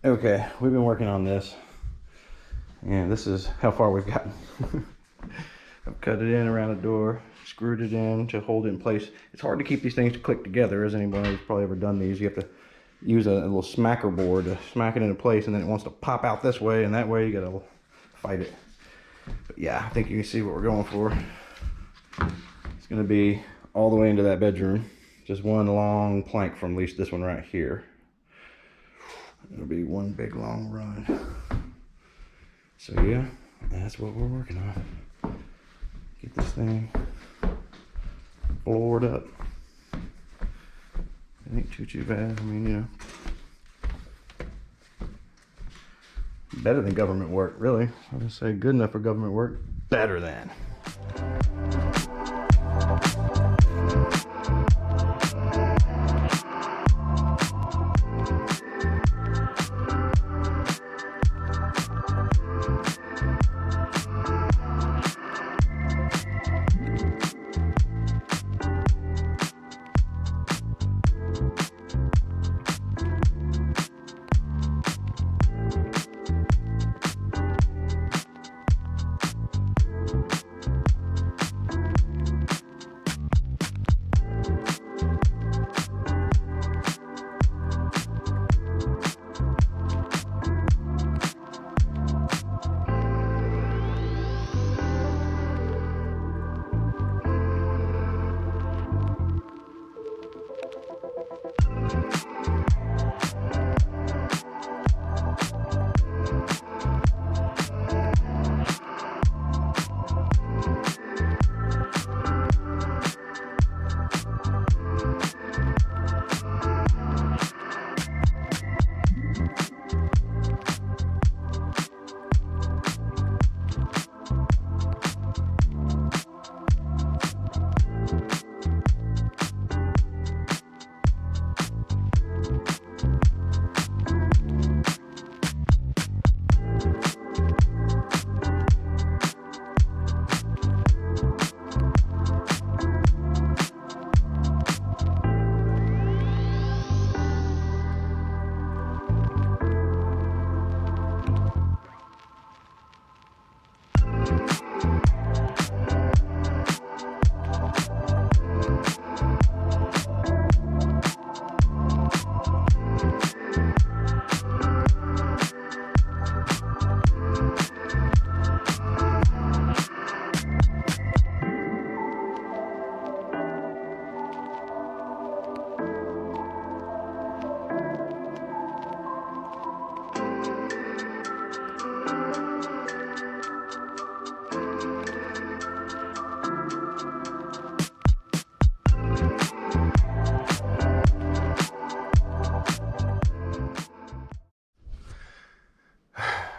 Okay, we've been working on this, and this is how far we've gotten. I've cut it in around the door, screwed it in to hold it in place. It's hard to keep these things to click together, as anyone who's probably ever done these. You have to use a little smacker board to smack it into place, and then it wants to pop out this way and that way. You gotta fight it. But yeah, I think you can see what we're going for. It's gonna be all the way into that bedroom. Just one long plank from at least this one right here. It'll be one big long run. So yeah, that's what we're working on. Get this thing floored up. It ain't too bad. I mean, you know, better than government work, really. I would say good enough for government work, better than.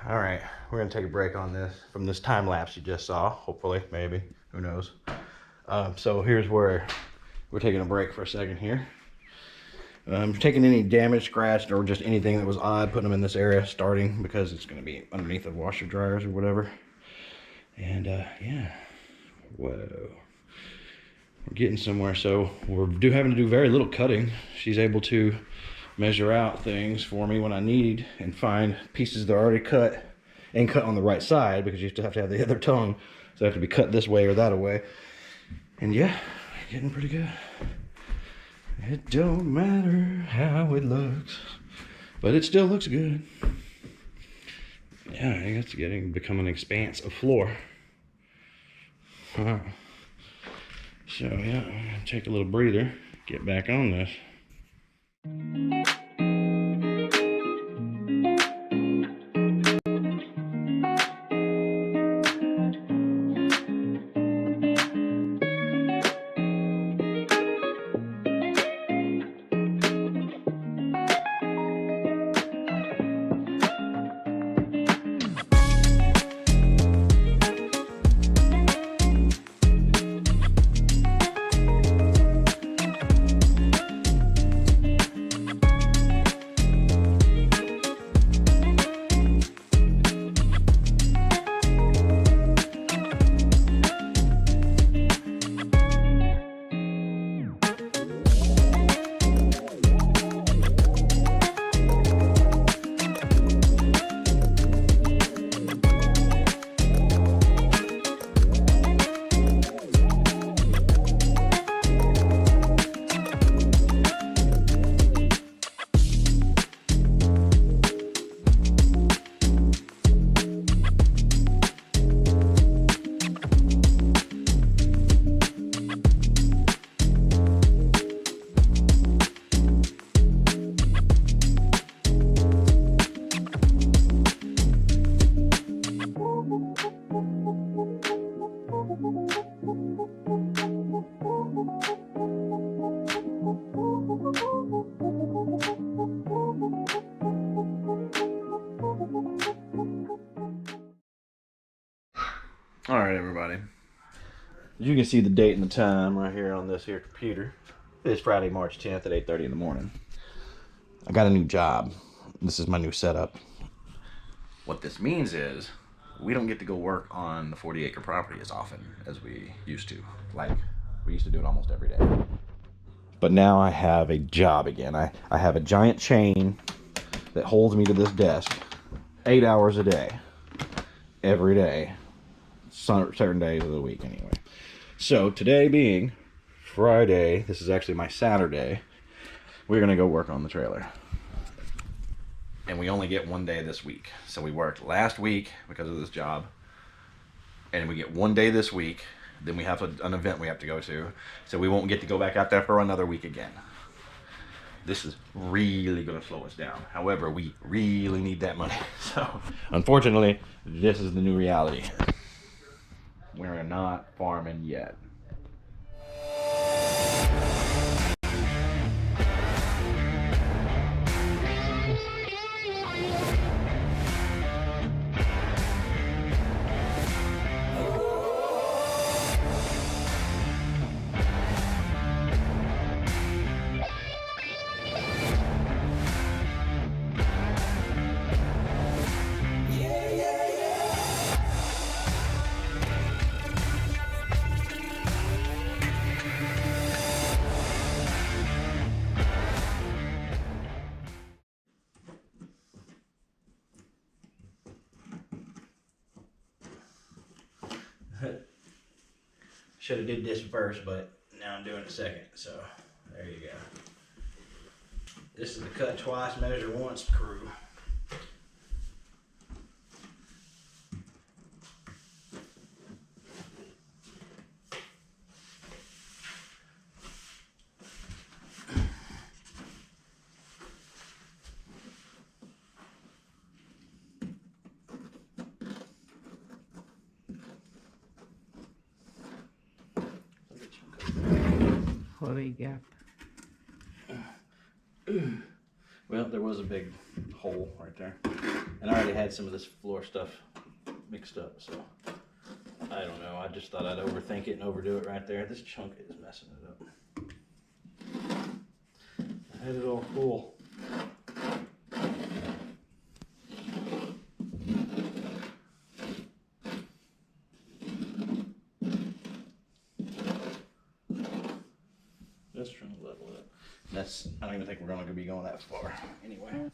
All right, we're gonna take a break on this from this time lapse you just saw. Hopefully, maybe, who knows. So here's where we're taking a break for a second here. Taking any damage, scratched, or just anything that was odd, putting them in this area, starting because it's gonna be underneath the washer dryers or whatever. And yeah, whoa, we're getting somewhere. So we're having to do very little cutting. She's able to measure out things for me when I need and find pieces that are already cut and cut on the right side, because you have to have the other tongue, so they have to be cut this way or that way. And yeah, getting pretty good. It don't matter how it looks, but it still looks good. Yeah, I think it's become an expanse of floor. So yeah, I'm gonna take a little breather, get back on this. All right, everybody. You can see the date and the time right here on this here computer. It's Friday, March 10th at 8:30 in the morning. I got a new job. This is my new setup. What this means is we don't get to go work on the 40-acre property as often as we used to. Like, we used to do it almost every day. But now I have a job again. I have a giant chain that holds me to this desk 8 hours a day, every day, certain days of the week anyway. So today being Friday, this is actually my Saturday, we're gonna go work on the trailer. And we only get one day this week. So we worked last week because of this job, and we get one day this week. Then we have an event we have to go to, so we won't get to go back out there for another week again. This is really gonna slow us down. However, we really need that money. So unfortunately, this is the new reality. We're not farming yet. Should have did this first, but now I'm doing it second, so there you go. This is the cut twice, measure once crew. What do you got? Well, there was a big hole right there. And I already had some of this floor stuff mixed up, so I don't know. I just thought I'd overthink it and overdo it right there. This chunk is messing it up. I had it all full. Just trying to level it. That's, I don't even think we're going to be going that far anyway.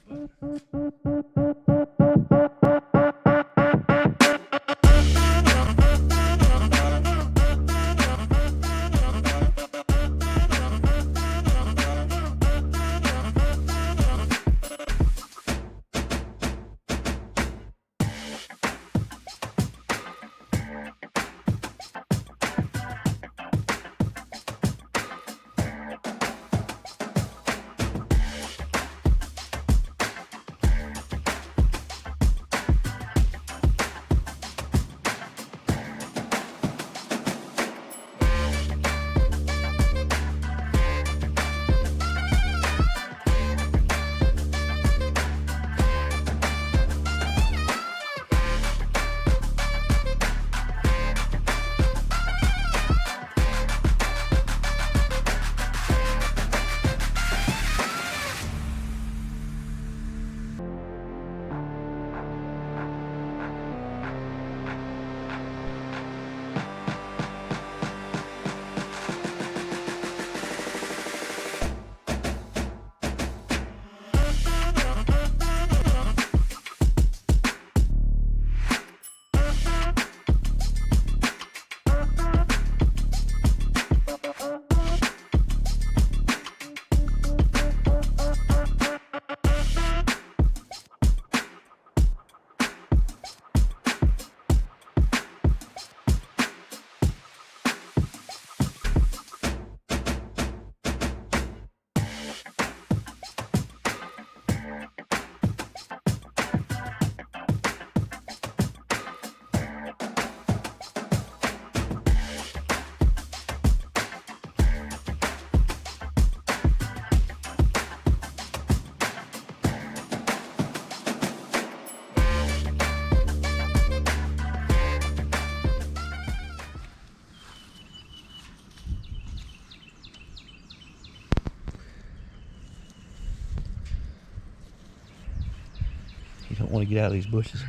don't want to get out of these bushes.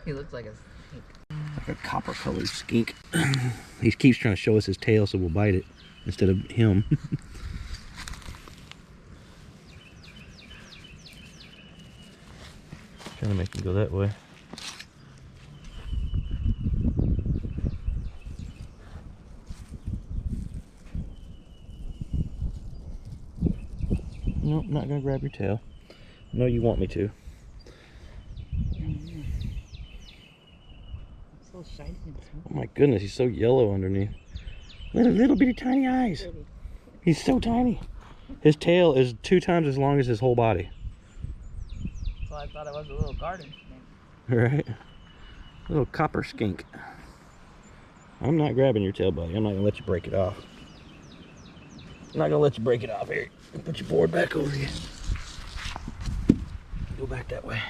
He looks like a skink. Like a copper-colored skink. He keeps trying to show us his tail so we'll bite it instead of him. Trying to make him go that way. Nope, not gonna grab your tail. No, you want me to. So shiny and smooth. Oh my goodness, he's so yellow underneath. Little bitty tiny eyes. He's so tiny. His tail is 2 times as long as his whole body. So I thought it was a little garden snake. Right? Little copper skink. I'm not grabbing your tail, buddy. I'm not gonna let you break it off. I'm not gonna let you break it off here. Put your board back over here. Go back that way.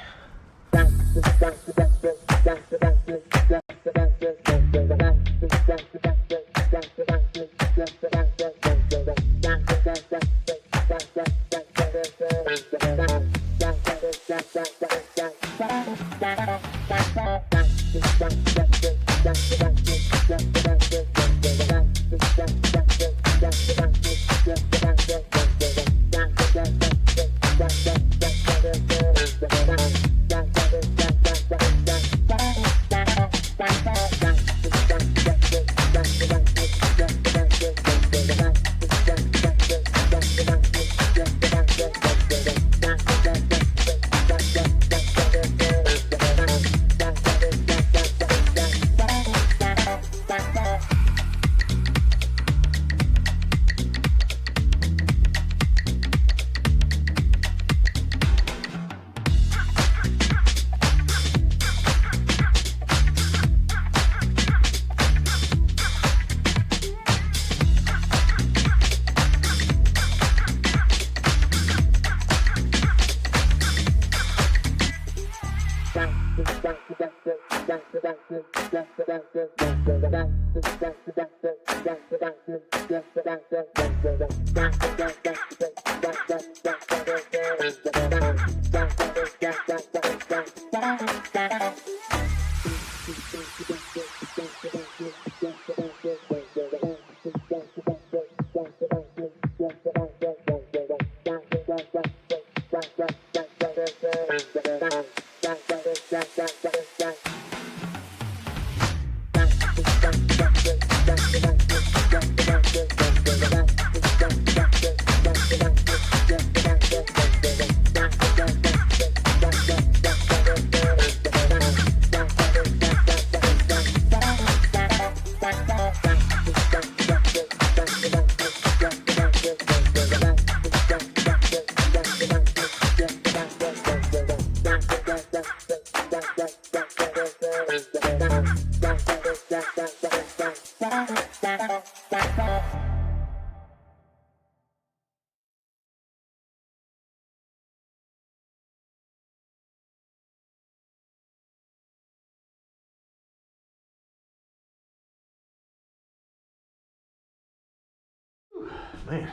Man.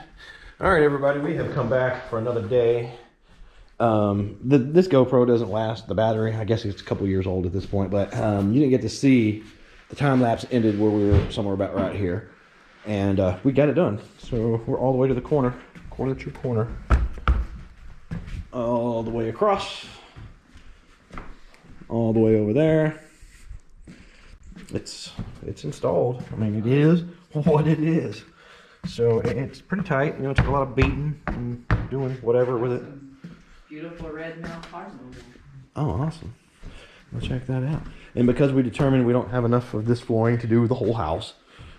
All right, everybody, we have come back for another day. This GoPro doesn't last, the battery. I guess it's a couple years old at this point, but you didn't get to see the time lapse ended where we were somewhere about right here. And we got it done. So we're all the way to the corner to corner. All the way across. All the way over there. It's installed. I mean, it is what it is. So it's pretty tight, you know, it took a lot of beating and doing whatever with it. Beautiful red nail cars. Oh, awesome. We'll check that out. And because we determined we don't have enough of this flooring to do the whole house,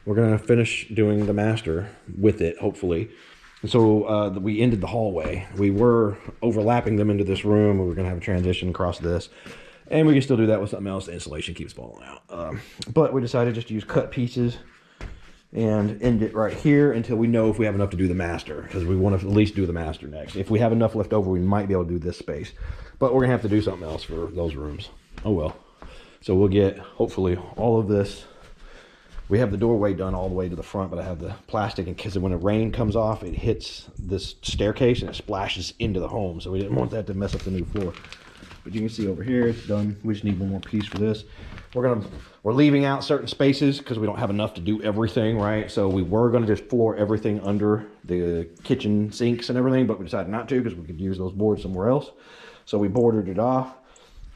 we're going to finish doing the master with it, hopefully. And so we ended the hallway. We were overlapping them into this room. We were going to have a transition across this. And we can still do that with something else. The insulation keeps falling out. But we decided just to use cut pieces and end it right here until we know if we have enough to do the master, because we want to at least do the master next. If we have enough left over, we might be able to do this space, but we're gonna have to do something else for those rooms. Oh well. So we'll get hopefully all of this. We have the doorway done all the way to the front, but I have the plastic in case when the rain comes off, it hits this staircase and it splashes into the home, so we didn't want that to mess up the new floor. But But you can see over here, it's done. We just need one more piece for this. We're leaving out certain spaces because we don't have enough to do everything, right? So we were gonna just floor everything under the kitchen sinks and everything, but we decided not to because we could use those boards somewhere else. So we bordered it off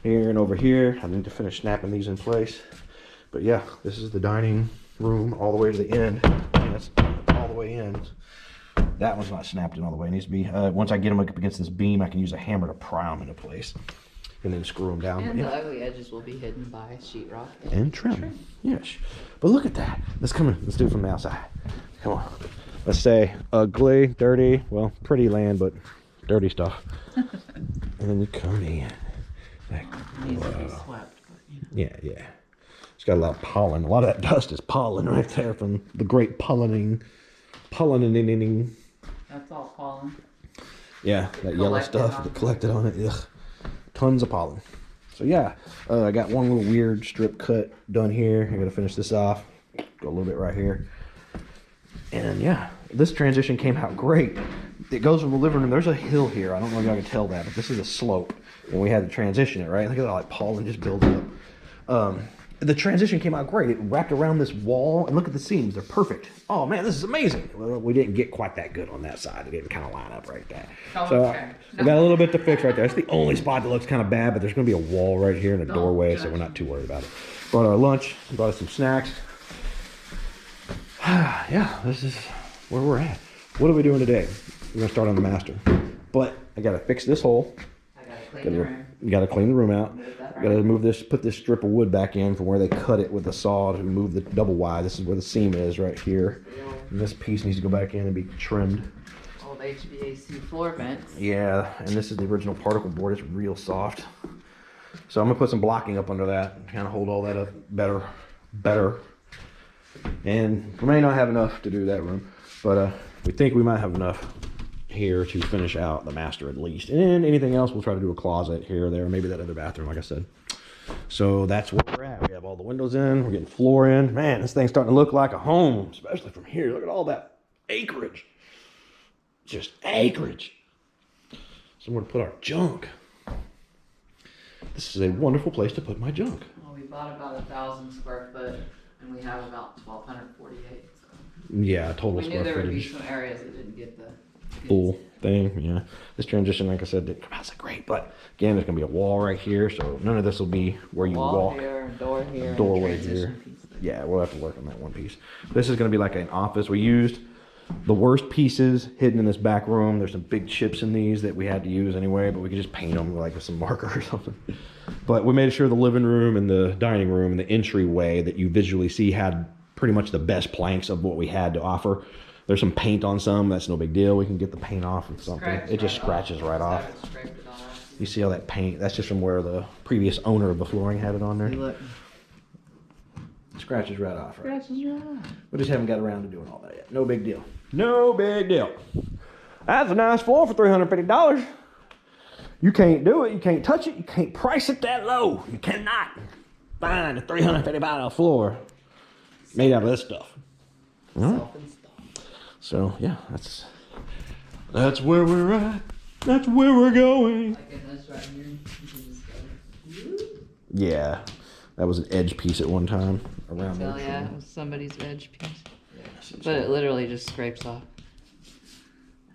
here and over here. I need to finish snapping these in place. But yeah, this is the dining room all the way to the end. And that's all the way in. That one's not snapped in all the way. It needs to be, once I get them up against this beam, I can use a hammer to pry them into place and then screw them down. And the ugly edges will be hidden by sheetrock. And trim. Yes. But look at that. Let's come in. Let's do it from the outside. Come on. Let's say ugly, dirty, well, pretty land, but dirty stuff. And then you come in. Like, Needs to be swept. But, you know. yeah. It's got a lot of pollen. A lot of that dust is pollen right there from the great pollinating. That's all pollen. Yeah, that yellow stuff that collected on it. Ugh. Tons of pollen. So yeah, I got one little weird strip cut done here. I gotta finish this off. Go a little bit right here. And yeah, this transition came out great. It goes from the living room. There's a hill here. I don't know if y'all can tell that, but this is a slope. And we had to transition it, right? Look at that, like pollen just building up. The transition came out great. It wrapped around this wall, and look at the seams. They're perfect. Oh man, this is amazing. Well, we didn't get quite that good on that side. It didn't kind of line up right there. Oh, so okay. we got a little bit to fix right there. That's the only spot that looks kind of bad, but there's going to be a wall right here and a doorway, so we're not too worried about it. Brought our lunch, brought us some snacks. Yeah, this is where we're at. What are we doing today? We're going to start on the master. But I got to fix this hole. I gotta clean the room. You got to clean the room out. Move that Got to move this, put this strip of wood back in from where they cut it with the saw to move the double wide. This is where the seam is right here. And this piece needs to go back in and be trimmed. Old HVAC floor vents. Yeah, and this is the original particle board. It's real soft. So I'm gonna put some blocking up under that and kind of hold all that up better. And we may not have enough to do that room, but we think we might have enough here to finish out the master at least. And anything else, we'll try to do a closet here or there, maybe that other bathroom, like I said. So that's where we're at. We have all the windows in, we're getting floor in. Man, this thing's starting to look like a home, especially from here. Look at all that acreage. Just acreage. Somewhere to put our junk. This is a wonderful place to put my junk. Well, we bought about 1,000 square foot, and we have about 1,248. So. Yeah, total we knew square there would be footage. some areas that didn't get the Full thing, yeah. This transition, like I said, didn't come out so great, but again, there's gonna be a wall right here, so none of this will be where you wall walk. here, door here, and Doorway transition here. piece there. Yeah, we'll have to work on that one piece. This is gonna be like an office. We used the worst pieces hidden in this back room. There's some big chips in these that we had to use anyway, but we could just paint them like with some marker or something. But we made sure the living room and the dining room and the entryway that you visually see had pretty much the best planks of what we had to offer. There's some paint on some. That's no big deal. We can get the paint off of something. It just scratches right off. You see all that paint? That's just from where the previous owner of the flooring had it on there. Look. Scratches right off, right? Scratches right off. We just haven't got around to doing all that yet. No big deal. No big deal. That's a nice floor for $350. You can't do it. You can't touch it. You can't price it that low. You cannot find a $350 floor made out of this stuff. Self-installed. So yeah, that's where we're at. That's where we're going. Like in this right here, you can just go. Yeah, that was an edge piece at one time around there. Oh yeah, it was somebody's edge piece. But it literally just scrapes off.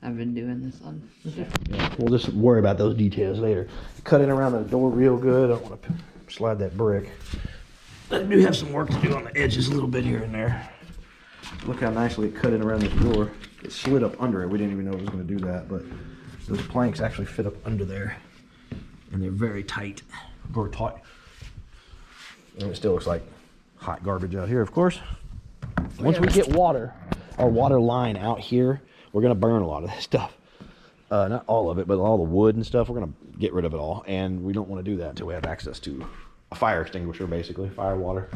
I've been doing this on. Yeah, we'll just worry about those details later. Cut it around the door real good. I don't want to slide that brick. I do have some work to do on the edges a little bit here and there. Look how nicely it cut in around this door. It slid up under it. We didn't even know it was going to do that, but those planks actually fit up under there. And they're very tight. Very tight. And it still looks like hot garbage out here, of course. Once we get water, our water line out here, we're going to burn a lot of this stuff. Not all of it, but all the wood and stuff, we're going to get rid of it all. And we don't want to do that until we have access to a fire extinguisher, basically, fire water.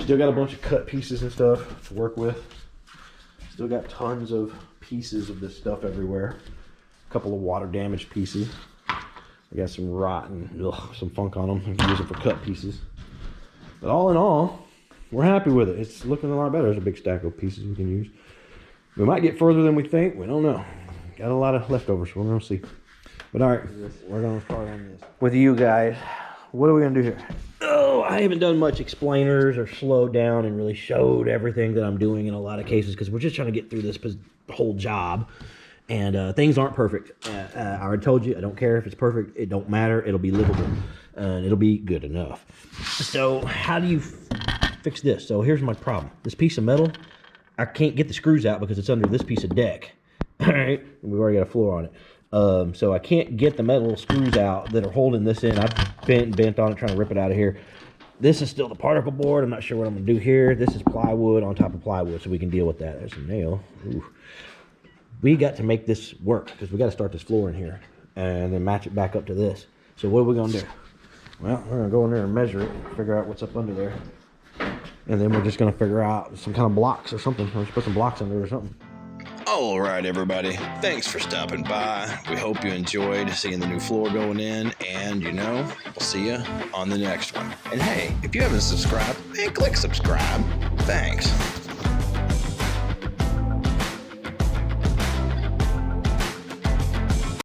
Still got a bunch of cut pieces and stuff to work with. Still got tons of pieces of this stuff everywhere. A couple of water damaged pieces. I got some rotten, some funk on them. I can use them for cut pieces. But all in all, we're happy with it. It's looking a lot better. There's a big stack of pieces we can use. We might get further than we think. We don't know. Got a lot of leftovers, so we're going to see. But all right, we're gonna start on this. With you guys, what are we gonna do here? Oh, I haven't done much explainers or slowed down and really showed everything that I'm doing in a lot of cases because we're just trying to get through this whole job. And things aren't perfect. I already told you, I don't care if it's perfect. It don't matter. It'll be livable. And it'll be good enough. So how do you fix this? So here's my problem. This piece of metal, I can't get the screws out because it's under this piece of deck. All right, we've already got a floor on it. So I can't get the metal screws out that are holding this in. I've bent on it trying to rip it out of here. This is still the particle board. I'm not sure what I'm gonna do here. This is plywood on top of plywood, so we can deal with that. There's a nail. Ooh. We got to make this work because we got to start this floor in here and then match it back up to this. So what are we gonna do? Well, we're gonna go in there and measure it and figure out what's up under there. And then we're just gonna figure out some kind of blocks or something. We're just put some blocks under or something. All right, everybody. Thanks for stopping by. We hope you enjoyed seeing the new floor going in. And, we'll see you on the next one. And hey, if you haven't subscribed, click subscribe. Thanks.